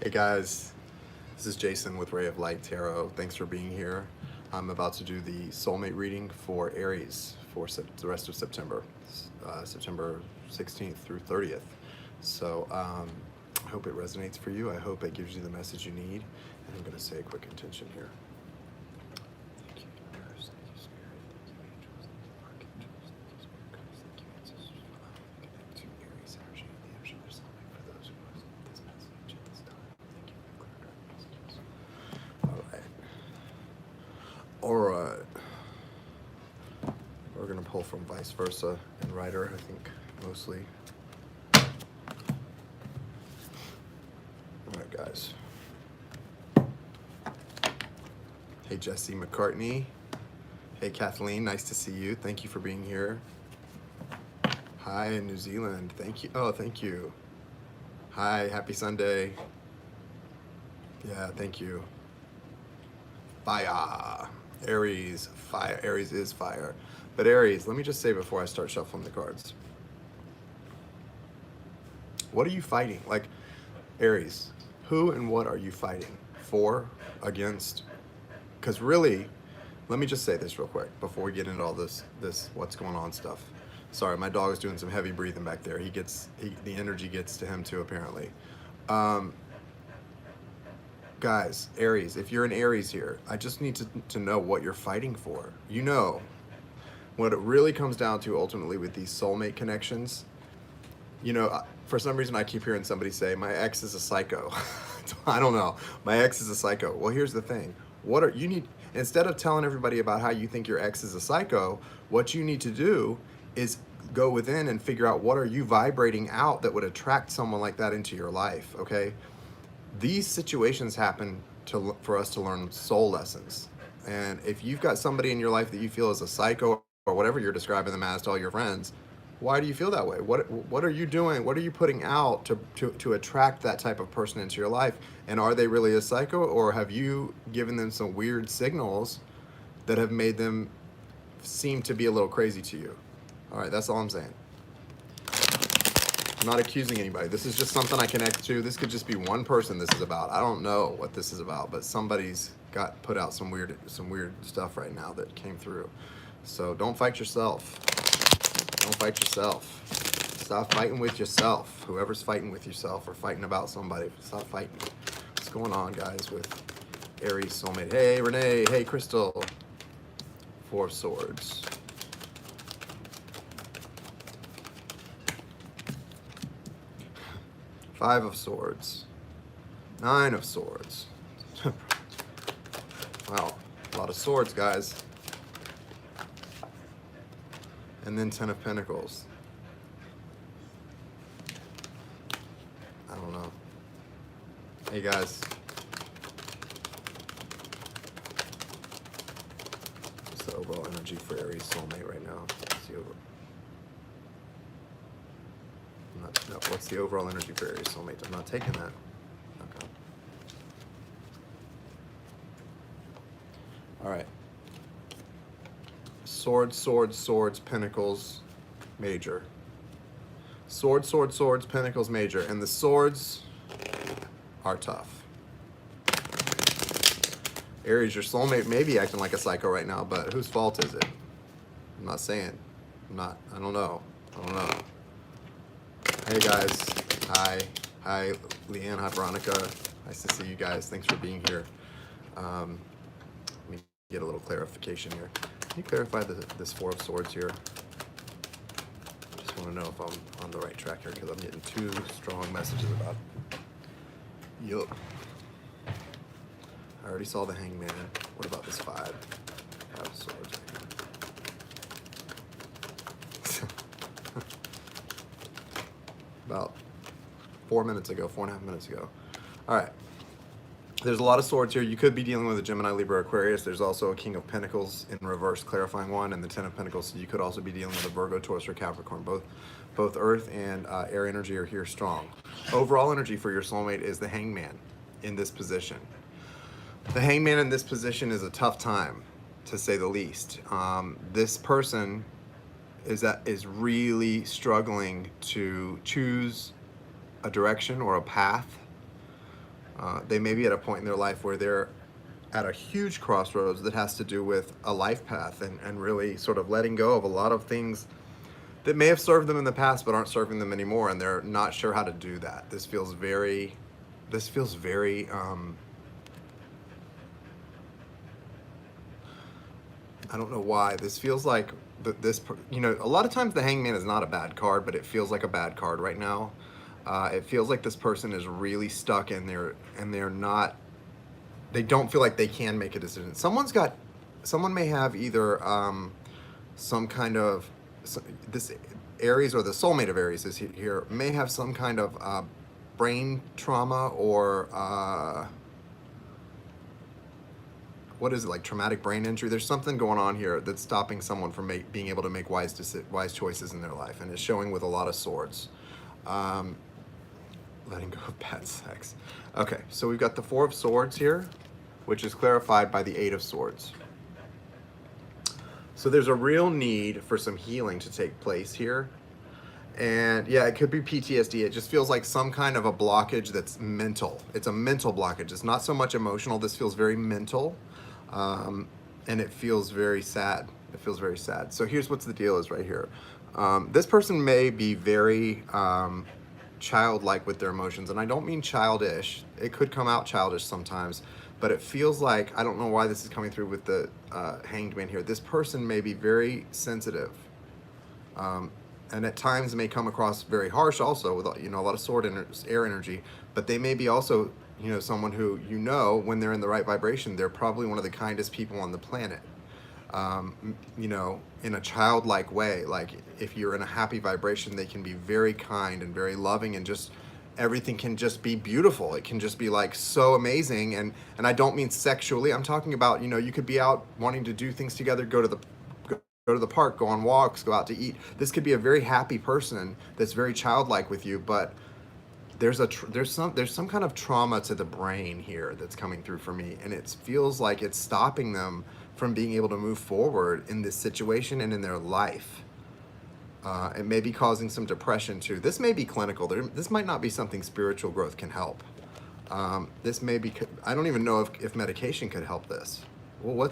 Hey guys, this is Jason with Ray of Light Tarot. Thanks for being here. I'm about to do the soulmate reading for Aries for the rest of September, September 16th through 30th. So I hope it resonates for you. I hope it gives you the message you need. And I'm going to say a quick intention here. Thank you, universe. Thank you, spirit. Thank you, angels. Thank you, archangels. Thank you, spirit guides. Thank you, ancestors, for allowing me to connect to Aries energy and the energy of their soulmate for those who must need this message at this time. Thank you for clear dark messages. All right. All right. We're going to pull from vice versa and Rider, I think, mostly. All right, guys. Hey, Jesse McCartney. Hey, Kathleen. Nice to see you. Thank you for being here. Hi, in New Zealand. Thank you. Oh, thank you. Hi, happy Sunday. Yeah, thank you. Fire. Aries. Fire. Aries is fire. But Aries, let me just say before I start shuffling the cards. What are you fighting? Like, Aries, who and what are you fighting? For? Against? Because really, let me just say this real quick before we get into all this what's going on stuff. Sorry, my dog is doing some heavy breathing back there. The energy gets to him too, apparently. Guys, Aries, if you're an Aries here, I just need to know what you're fighting for. You know, what it really comes down to ultimately with these soulmate connections, you know, for some reason I keep hearing somebody say, my ex is a psycho. I don't know. My ex is a psycho. Well, here's the thing. Instead of telling everybody about how you think your ex is a psycho, what you need to do is go within and figure out what are you vibrating out that would attract someone like that into your life, okay? These situations happen for us to learn soul lessons. And if you've got somebody in your life that you feel is a psycho or whatever you're describing them as to all your friends, why do you feel that way? What are you doing? What are you putting out to attract that type of person into your life? And are they really a psycho, or have you given them some weird signals that have made them seem to be a little crazy to you? All right, that's all I'm saying. I'm not accusing anybody. This is just something I connect to. This could just be one person this is about. I don't know what this is about, but somebody's put out some weird stuff right now that came through. So don't fight yourself. Don't fight yourself. Stop fighting with yourself. Whoever's fighting with yourself or fighting about somebody, stop fighting. What's going on, guys, with Aries soulmate? Hey, Renee. Hey, Crystal. Four of Swords. Five of Swords. Nine of Swords. Wow, a lot of swords, guys. And then Ten of Pentacles. I don't know. Hey, guys. What's the overall energy for Aries soulmate right now? Let's see what's the overall energy for Aries soulmate? I'm not taking that. Okay. All right. Swords, swords, swords, pentacles, major. Swords, swords, swords, pentacles, major. And the swords are tough. Aries, your soulmate may be acting like a psycho right now, but whose fault is it? I'm not saying. I don't know. Hey guys, hi Leanne, hi Veronica, nice to see you guys, thanks for being here. Let me get a little clarification here. Can you clarify this Four of Swords here? I just want to know if I'm on the right track here because I'm getting two strong messages about it. Yup. I already saw the Hangman. What about this Five of Swords? About 4 minutes ago, 4.5 minutes ago. All right. There's a lot of swords here. You could be dealing with a Gemini, Libra, Aquarius. There's also a King of Pentacles in reverse, clarifying one, and the Ten of Pentacles. So you could also be dealing with a Virgo, Taurus, or Capricorn. Both Earth and air energy are here strong. Overall energy for your soulmate is the Hangman in this position. The Hangman in this position is a tough time, to say the least. This person is really struggling to choose a direction or a path. They may be at a point in their life where they're at a huge crossroads that has to do with a life path, and really sort of letting go of a lot of things that may have served them in the past but aren't serving them anymore, and they're not sure how to do that. This feels very I don't know why. This feels like a lot of times the Hangman is not a bad card, but it feels like a bad card right now. It feels like this person is really stuck in there, and they don't feel like they can make a decision. Someone may have either some kind of, this Aries, or the soulmate of Aries is here, may have some kind of brain trauma, or what is it, like traumatic brain injury? There's something going on here that's stopping someone from being able to make wise choices in their life, and it's showing with a lot of swords. Letting go of bad sex. Okay, so we've got the Four of Swords here, which is clarified by the Eight of Swords. So there's a real need for some healing to take place here. And yeah, it could be PTSD. It just feels like some kind of a blockage that's mental. It's a mental blockage. It's not so much emotional. This feels very mental. And it feels very sad. It feels very sad. So here's what's the deal is right here. This person may be very childlike with their emotions, and I don't mean childish. It could come out childish sometimes, but it feels like, I don't know why this is coming through with the Hanged Man here. This person may be very sensitive, and at times may come across very harsh also, with a lot of sword air energy, but they may be also someone who, when they're in the right vibration, they're probably one of the kindest people on the planet. In a childlike way. Like if you're in a happy vibration, they can be very kind and very loving, and just everything can just be beautiful. It can just be like so amazing. And I don't mean sexually. I'm talking about, you could be out wanting to do things together, go to the park, go on walks, go out to eat. This could be a very happy person that's very childlike with you, but there's some kind of trauma to the brain here that's coming through for me, and it feels like it's stopping them from being able to move forward in this situation and in their life. It may be causing some depression too. This may be clinical. This might not be something spiritual growth can help. This may be, I don't even know if medication could help this. Well,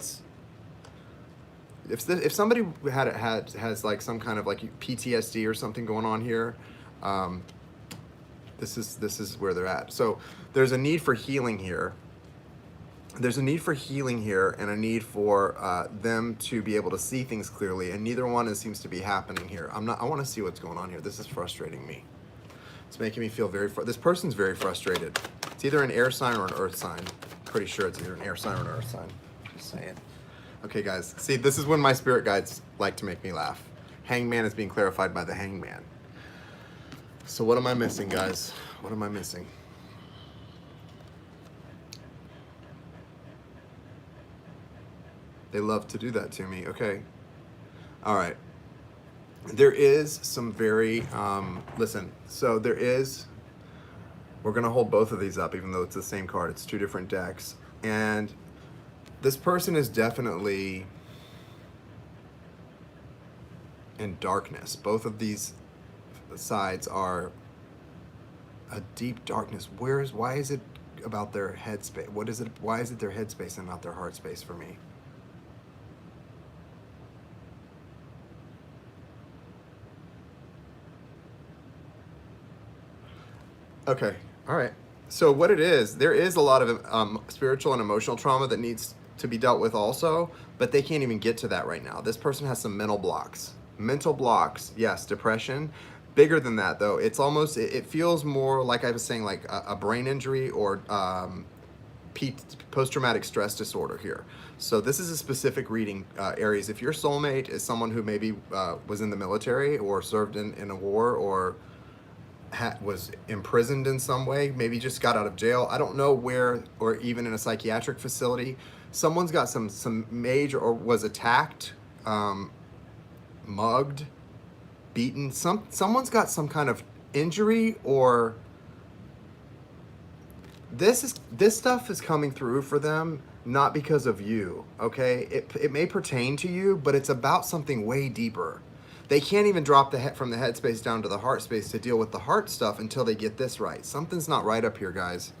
if somebody has like some kind of like PTSD or something going on here, this is where they're at. So there's a need for healing here. There's a need for healing here, and a need for them to be able to see things clearly, and neither one seems to be happening here. I want to see what's going on here. This is frustrating me. It's making me feel this person's very frustrated. It's either an air sign or an earth sign. Pretty sure it's either an air sign or an earth sign. Just saying. Okay, guys. See, this is when my spirit guides like to make me laugh. Hangman is being clarified by the Hangman. So what am I missing, guys? What am I missing? They love to do that to me. Okay. All right. There is some very, listen, so we're going to hold both of these up, even though it's the same card. It's two different decks. And this person is definitely in darkness. Both of these sides are a deep darkness. Why is it about their headspace? Why is it their headspace and not their heart space for me? Okay, all right. So what it is, there is a lot of spiritual and emotional trauma that needs to be dealt with also, but they can't even get to that right now. This person has some mental blocks. Mental blocks, yes, depression. Bigger than that though, it's almost, it feels more like I was saying, like a brain injury or post-traumatic stress disorder here. So this is a specific reading, Aries. If your soulmate is someone who maybe was in the military or served in a war, or was imprisoned in some way, maybe just got out of jail, I don't know where, or even in a psychiatric facility, someone's got some major, or was attacked, mugged, beaten, someone's got some kind of injury, or this stuff is coming through for them not because of you, okay? It may pertain to you, but it's about something way deeper. They can't even drop from the head space down to the heart space to deal with the heart stuff until they get this right. Something's not right up here, guys.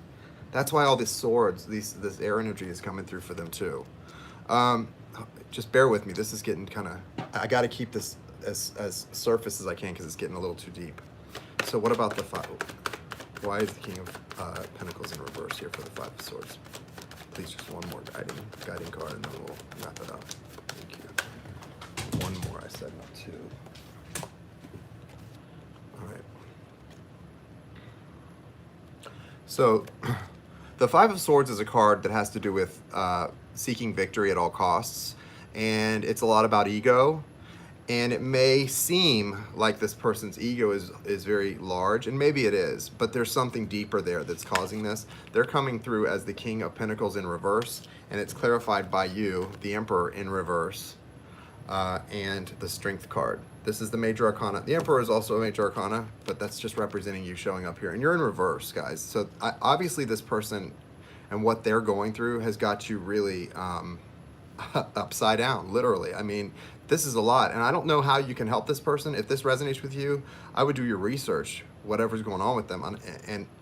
That's why all these swords, this air energy is coming through for them too. Um, just bear with me. This is getting kind of, I got to keep this as surface as I can because it's getting a little too deep. So what about the five? Why is the King of Pentacles in reverse here for the Five of Swords? Please, just one more guiding card, and then we'll wrap it up. Thank you. One more, I said, not two. All right. So, the Five of Swords is a card that has to do with seeking victory at all costs, and it's a lot about ego. And it may seem like this person's ego is very large, and maybe it is, but there's something deeper there that's causing this. They're coming through as the King of Pentacles in reverse, and it's clarified by you, the Emperor in reverse, and the Strength card. This is the Major Arcana. The Emperor is also a Major Arcana, but that's just representing you showing up here. And you're in reverse, guys. So obviously this person and what they're going through has got you really upside down, literally. I mean, this is a lot, and I don't know how you can help this person. If this resonates with you, I would do your research, whatever's going on with them,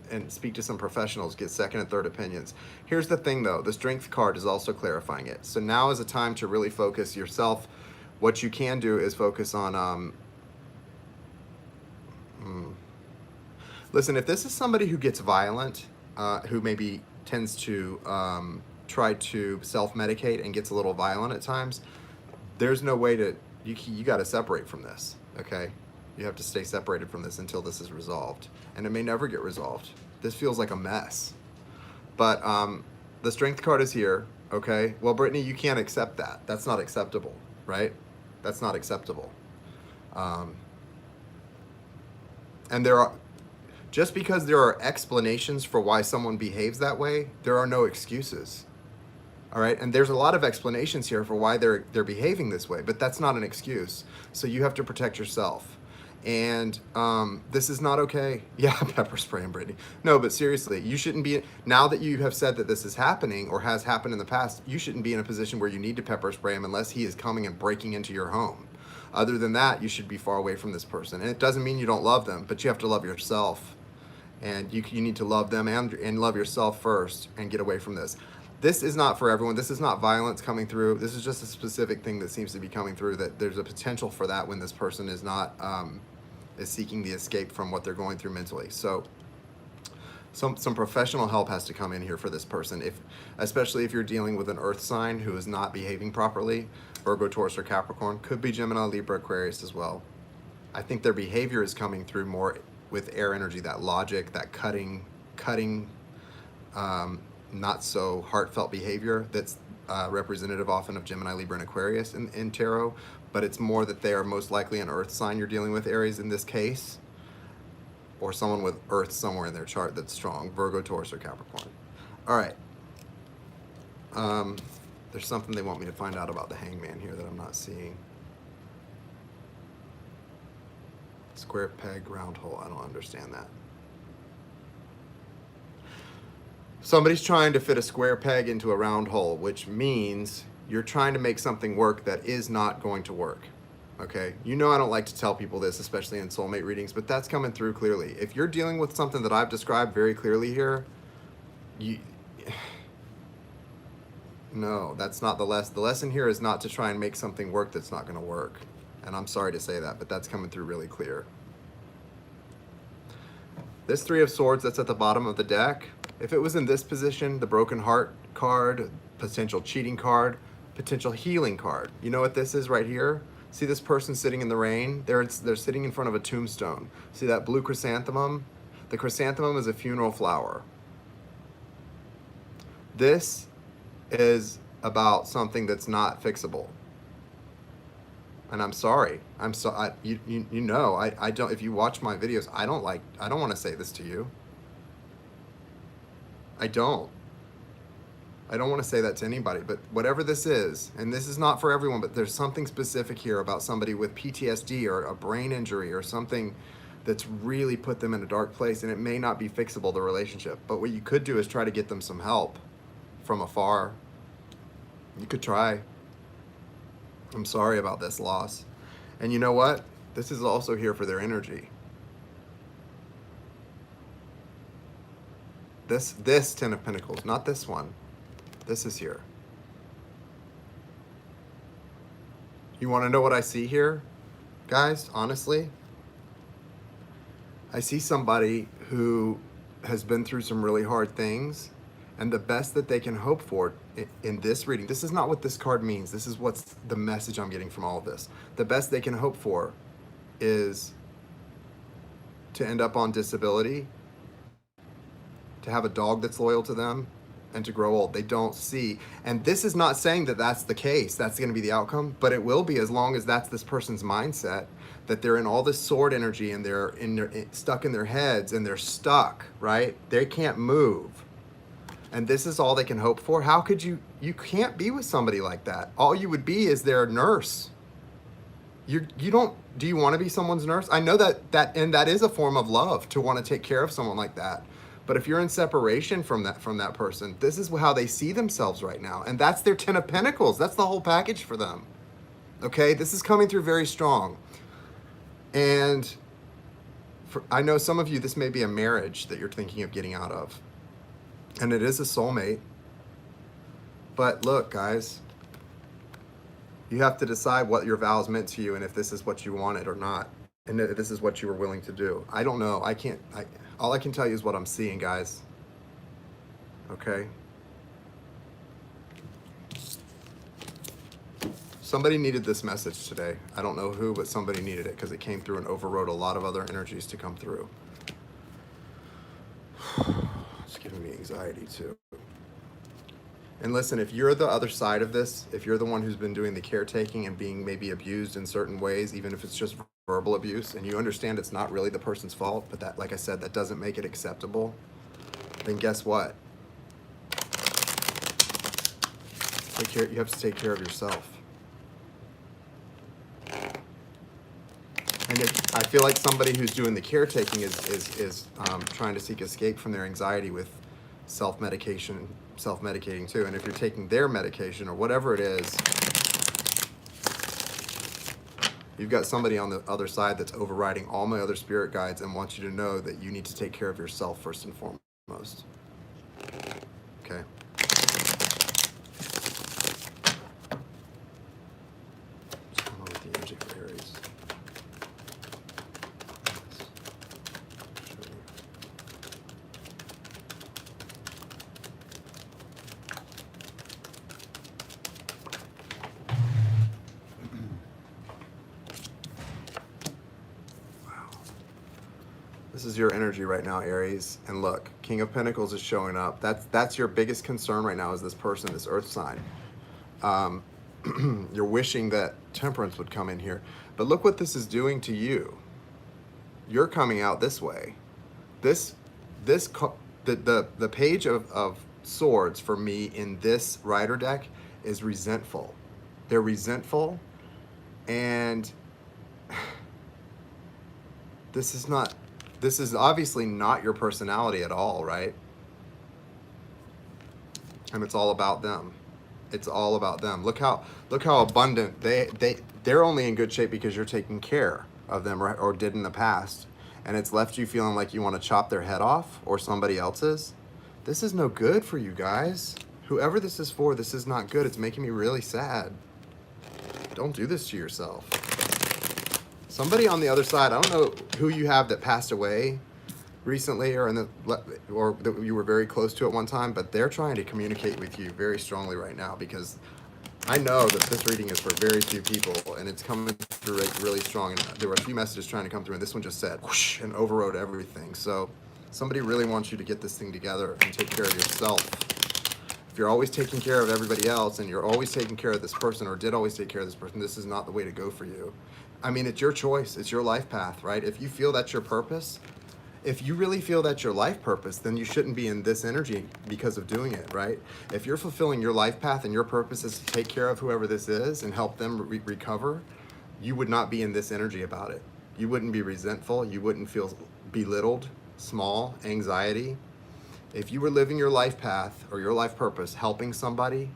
and speak to some professionals, get second and third opinions. Here's the thing though, the Strength card is also clarifying it. So now is a time to really focus yourself. What you can do is focus on, listen, if this is somebody who gets violent, who maybe tends to try to self-medicate and gets a little violent at times, there's no way to, you got to separate from this, okay? You have to stay separated from this until this is resolved. And it may never get resolved. This feels like a mess. But the Strength card is here, okay? Well, Brittany, you can't accept that. That's not acceptable, right? That's not acceptable. And there are, just because there are explanations for why someone behaves that way, there are no excuses. All right, and there's a lot of explanations here for why they're behaving this way, but that's not an excuse. So you have to protect yourself. And this is not okay. Yeah, pepper spraying, Brittany. No, but seriously, you shouldn't be, now that you have said that this is happening or has happened in the past, you shouldn't be in a position where you need to pepper spray him unless he is coming and breaking into your home. Other than that, you should be far away from this person. And it doesn't mean you don't love them, but you have to love yourself. And you need to love them and love yourself first and get away from this. This is not for everyone. This is not violence coming through. This is just a specific thing that seems to be coming through, that there's a potential for that when this person is not, is seeking the escape from what they're going through mentally. So some professional help has to come in here for this person, especially if you're dealing with an earth sign who is not behaving properly. Virgo, Taurus, or Capricorn. Could be Gemini, Libra, Aquarius as well. I think their behavior is coming through more with air energy, that logic, that cutting, not so heartfelt behavior that's representative often of Gemini, Libra, and Aquarius in tarot, but it's more that they are most likely an earth sign you're dealing with, Aries in this case, or someone with earth somewhere in their chart that's strong, Virgo, Taurus, or Capricorn. All right. There's something they want me to find out about the Hangman here that I'm not seeing. Square peg, round hole. I don't understand that. Somebody's trying to fit a square peg into a round hole, which means you're trying to make something work that is not going to work. Okay? You know I don't like to tell people this, especially in soulmate readings, but that's coming through clearly. If you're dealing with something that I've described very clearly here, no, that's not the lesson. The lesson here is not to try and make something work that's not going to work. And I'm sorry to say that, but that's coming through really clear. This Three of Swords that's at the bottom of the deck, if it was in this position, the Broken Heart card, potential cheating card, potential healing card. You know what this is right here? See this person sitting in the rain? They're sitting in front of a tombstone. See that blue chrysanthemum? The chrysanthemum is a funeral flower. This is about something that's not fixable. And I'm sorry. I don't, if you watch my videos, I don't want to say this to you. I don't want to say that to anybody, but whatever this is, and this is not for everyone, but there's something specific here about somebody with PTSD or a brain injury or something that's really put them in a dark place, and it may not be fixable, the relationship. But what you could do is try to get them some help from afar. You could try. I'm sorry about this loss. And you know what? This is also here for their energy. This 10 of Pentacles, not this one. This is here. You want to know what I see here, guys? Honestly, I see somebody who has been through some really hard things, and the best that they can hope for in this reading, this is not what this card means. This is what's the message I'm getting from all of this. The best they can hope for is to end up on disability, to have a dog that's loyal to them, and to grow old. They don't see, and this is not saying that that's the case, that's going to be the outcome, but it will be as long as that's this person's mindset, that they're in all this sword energy and they're stuck in their heads and they're stuck, right? They can't move. And this is all they can hope for. How could you can't be with somebody like that. All you would be is their nurse. You don't, do you want to be someone's nurse? I know that is a form of love, to want to take care of someone like that. But if you're in separation from that person, this is how they see themselves right now. And that's their 10 of Pentacles. That's the whole package for them. Okay, this is coming through very strong. And I know some of you, this may be a marriage that you're thinking of getting out of. And it is a soulmate. But look, guys, you have to decide what your vows meant to you and if this is what you wanted or not. And if this is what you were willing to do. I don't know. All I can tell you is what I'm seeing, guys. Okay? Somebody needed this message today. I don't know who, but somebody needed it because it came through and overrode a lot of other energies to come through. It's giving me anxiety too. And listen, if you're the other side of this, if you're the one who's been doing the caretaking and being maybe abused in certain ways, even if it's just verbal abuse, and you understand it's not really the person's fault, but that, like I said, that doesn't make it acceptable, then guess what? You have to take care of yourself. And I feel like somebody who's doing the caretaking is trying to seek escape from their anxiety with self-medicating too. And if you're taking their medication or whatever it is, you've got somebody on the other side that's overriding all my other spirit guides and wants you to know that you need to take care of yourself first and foremost. Okay. What's going on with the energy for Aries? This is your energy right now, Aries. And look, King of Pentacles is showing up. That's your biggest concern right now, is this person, this earth sign. You're wishing that Temperance would come in here. But look what this is doing to you. You're coming out this way. The Page of Swords for me in this Rider deck is resentful. They're resentful, and this is obviously not your personality at all, right? And it's all about them. It's all about them. Look how abundant they're only in good shape because you're taking care of them, right? Or did in the past. And it's left you feeling like you want to chop their head off, or somebody else's. This is no good for you guys. Whoever this is for, this is not good. It's making me really sad. Don't do this to yourself. Somebody on the other side, I don't know who you have that passed away recently or that you were very close to at one time, but they're trying to communicate with you very strongly right now, because I know that this reading is for very few people and it's coming through really strong. And there were a few messages trying to come through, and this one just said whoosh and overrode everything. So somebody really wants you to get this thing together and take care of yourself. If you're always taking care of everybody else and you're always taking care of this person, or did always take care of this person, this is not the way to go for you. I mean, it's your choice. It's your life path, right? If you feel that's your purpose, if you really feel that's your life purpose, then you shouldn't be in this energy because of doing it, right? If you're fulfilling your life path and your purpose is to take care of whoever this is and help them recover, you would not be in this energy about it. You wouldn't be resentful. You wouldn't feel belittled, small, anxiety. If you were living your life path or your life purpose, helping somebody,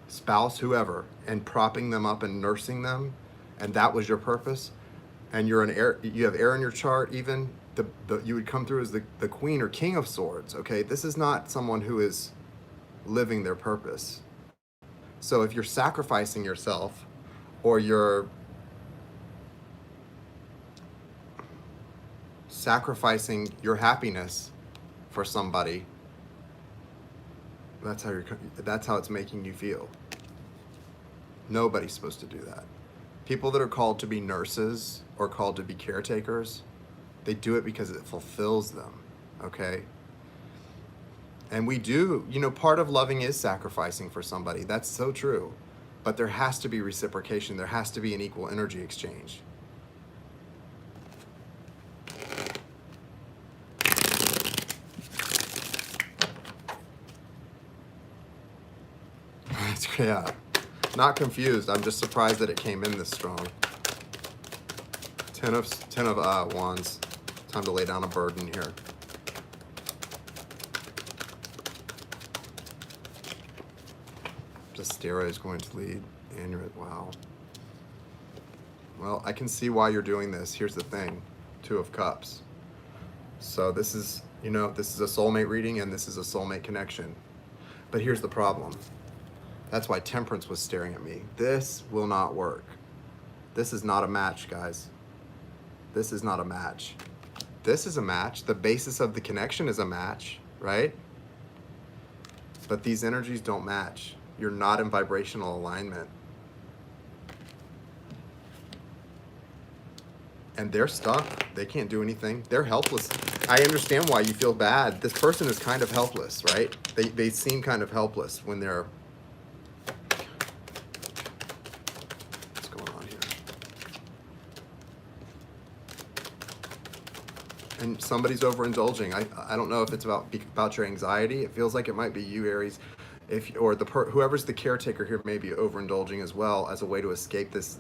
spouse, whoever, and propping them up and nursing them, and that was your purpose, and you have air in your chart even, you would come through as the queen or king of swords, okay? This is not someone who is living their purpose. So if you're sacrificing yourself, or you're sacrificing your happiness for somebody, that's how it's making you feel. Nobody's supposed to do that. People that are called to be nurses or called to be caretakers, they do it because it fulfills them, okay? And we do, part of loving is sacrificing for somebody. That's so true. But there has to be reciprocation. There has to be an equal energy exchange. Yeah, not confused. I'm just surprised that it came in this strong. Ten of Wands. Time to lay down a burden here. Stera is going to lead. And you're at, wow. Well, I can see why you're doing this. Here's the thing. 2 of Cups. So this is, this is a soulmate reading and this is a soulmate connection. But here's the problem. That's why Temperance was staring at me. This will not work. This is not a match, guys. This is not a match. This is a match. The basis of the connection is a match, right? But these energies don't match. You're not in vibrational alignment. And they're stuck. They can't do anything. They're helpless. I understand why you feel bad. This person is kind of helpless, right? They seem kind of helpless when they're... What's going on here? And somebody's overindulging. I don't know if it's about your anxiety. It feels like it might be you, Aries. Whoever's the caretaker here may be overindulging as well as a way to escape this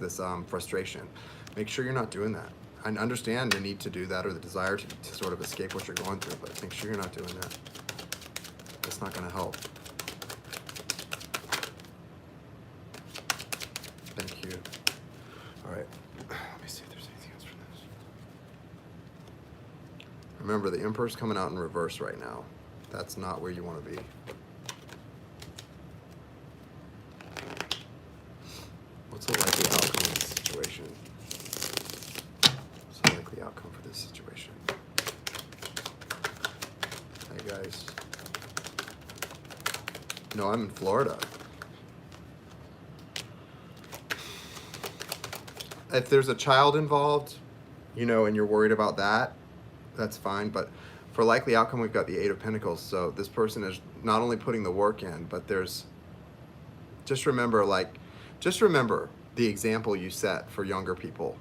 frustration. Make sure you're not doing that. I understand the need to do that or the desire to sort of escape what you're going through, but make sure you're not doing that. It's not going to help. Thank you. All right. Let me see if there's anything else for this. Remember, the Emperor's coming out in reverse right now. That's not where you want to be. What's the likely outcome of this situation? What's the likely outcome for this situation? Hey guys. No, I'm in Florida. If there's a child involved, and you're worried about that, that's fine. But for likely outcome, we've got the 8 of Pentacles. So this person is not only putting the work in, but just remember the example you set for younger people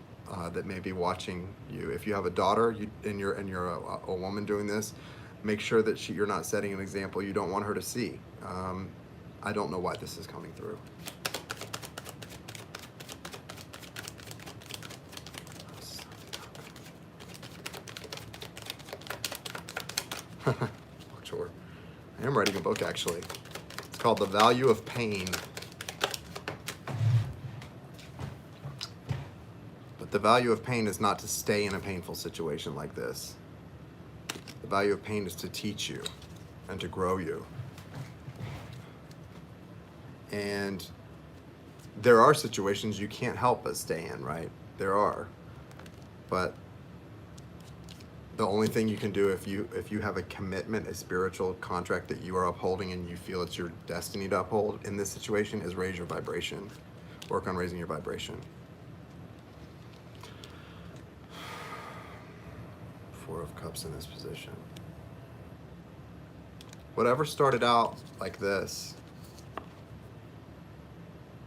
that may be watching you. If you have a daughter and you're a woman doing this, make sure that you're not setting an example you don't want her to see. I don't know why this is coming through. Sure. I am writing a book, actually. It's called The Value of Pain. But the value of pain is not to stay in a painful situation like this. The value of pain is to teach you and to grow you. And there are situations you can't help but stay in, right? There are. But the only thing you can do if you have a commitment, a spiritual contract that you are upholding and you feel it's your destiny to uphold in this situation is raise your vibration. Work on raising your vibration. 4 of Cups in this position. Whatever started out like this,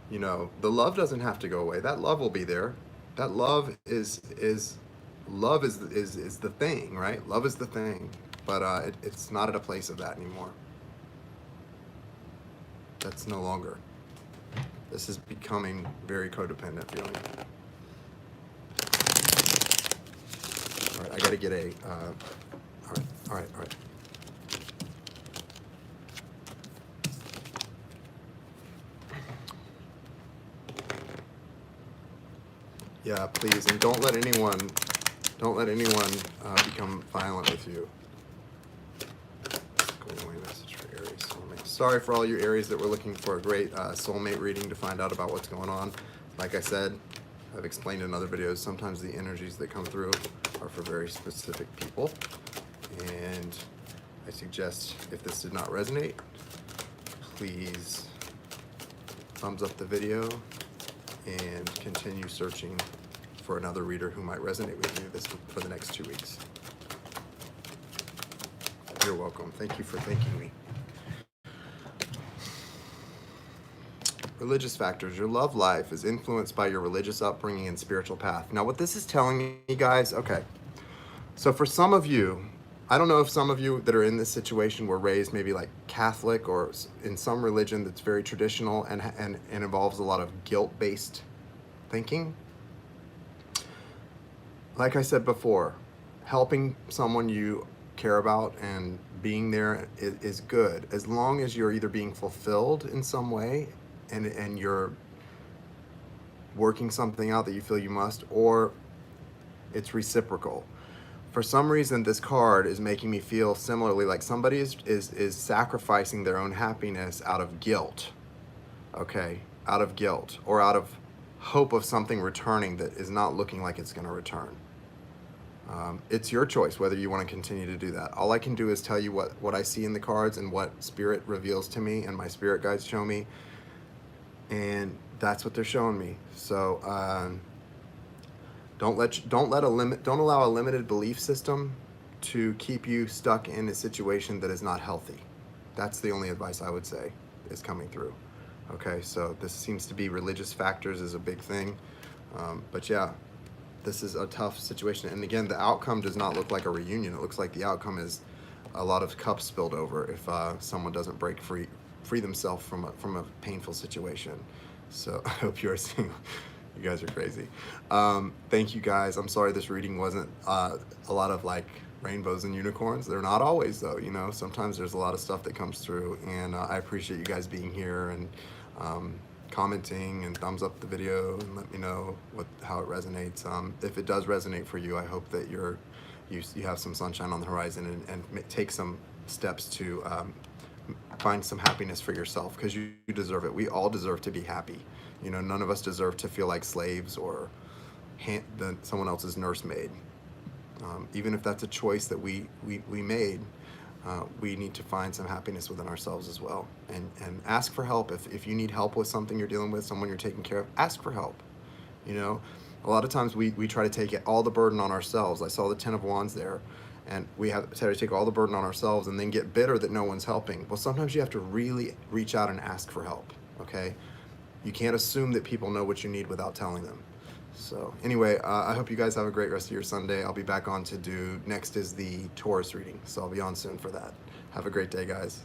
the love doesn't have to go away. That love will be there. That love is the thing, right? Love is the thing, but it's not at a place of that anymore. That's no longer. This is becoming very codependent feeling. All right, I got to get a. All right. Yeah, please, and don't let anyone Don't let anyone become violent with you. Going away message for Aries soulmate. Sorry for all you Aries that were looking for a great soulmate reading to find out about what's going on. Like I said, I've explained in other videos, sometimes the energies that come through are for very specific people. And I suggest if this did not resonate, please thumbs up the video and continue searching for another reader who might resonate with you for the next 2 weeks. You're welcome. Thank you for thanking me. Religious factors. Your love life is influenced by your religious upbringing and spiritual path. Now, what this is telling me, guys, okay, so for some of you, I don't know if some of you that are in this situation were raised maybe like Catholic or in some religion that's very traditional and involves a lot of guilt-based thinking. Like I said before, helping someone you care about and being there is good, as long as you're either being fulfilled in some way and you're working something out that you feel you must, or it's reciprocal. For some reason, this card is making me feel similarly like somebody is sacrificing their own happiness out of guilt, okay? Out of guilt or out of hope of something returning that is not looking like it's gonna return. It's your choice whether you want to continue to do that. All I can do is tell you what I see in the cards and what spirit reveals to me and my spirit guides show me, and that's what they're showing me. So don't allow a limited belief system to keep you stuck in a situation that is not healthy. That's the only advice I would say is coming through. Okay, so this seems to be religious factors is a big thing, but yeah. This is a tough situation, and again, the outcome does not look like a reunion. It looks like the outcome is a lot of cups spilled over if someone doesn't break free themselves from a painful situation. So I hope you are seeing. You guys are crazy. Thank you guys. I'm sorry this reading wasn't a lot of like rainbows and unicorns. They're not always though. You know, sometimes there's a lot of stuff that comes through, and I appreciate you guys being here and commenting and thumbs up the video and let me know how it resonates. If it does resonate for you, I hope that you have some sunshine on the horizon and take some steps to find some happiness for yourself, because you deserve it. We all deserve to be happy. You know, none of us deserve to feel like slaves or someone else's nursemaid. Even if that's a choice that we made, we need to find some happiness within ourselves as well, and ask for help. If you need help with something you're dealing with, someone you're taking care of, ask for help. You know, a lot of times we try to take all the burden on ourselves. I saw the 10 of Wands there, and we have to take all the burden on ourselves and then get bitter that no one's helping. Well, sometimes you have to really reach out and ask for help, okay? You can't assume that people know what you need without telling them. So anyway, I hope you guys have a great rest of your Sunday. I'll be back on to do, next is the Taurus reading, so I'll be on soon for that. Have a great day, guys.